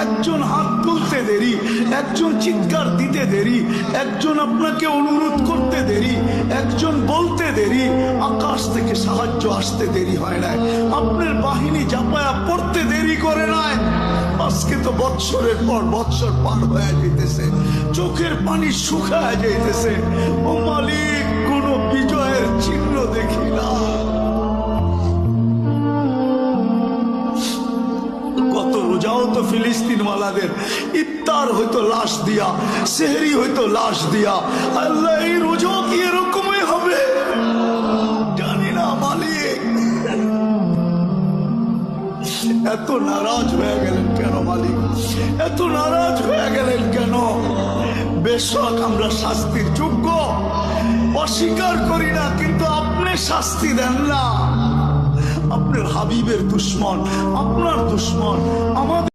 একজন হাত তুলতে দেরি, একজন চিৎকার দিতে দেরি, একজন আপনাকে অনুরোধ করতে দেরি, একজন বলতে দেরি, আকাশ থেকে সাহায্য আসতে দেরি হয় না। আপনার বাহিনী চাপায়া পড়তে দেরি করে নাই। আজকে তো বৎসরের পর বৎসর পার হয়ে যাইতেছে, চোখের পানি শুকায় যাইতেছে। ও মালিক, কোন বিজয়ের চিহ্ন দেখি না। কত রোজাও তো ফিলিস্তিন ওয়ালাদের ইফতার হইতো লাশ দিয়া, সেহরি হইতো লাশ দিয়া। আল্লাহ, এই রোজাও কি এরকমই হবে? জানি না মালিক। এত নারাজ হয়ে গেলেন কেন মালিক? এত নারাজ হয়ে গেলেন কেন? বেশক আমরা শাস্তির যোগ্য, অস্বীকার করি না, কিন্তু আপনি শাস্তি দেন না। আপনার হাবিবের দুশ্মন, আপনার দুশ্মন আমাদের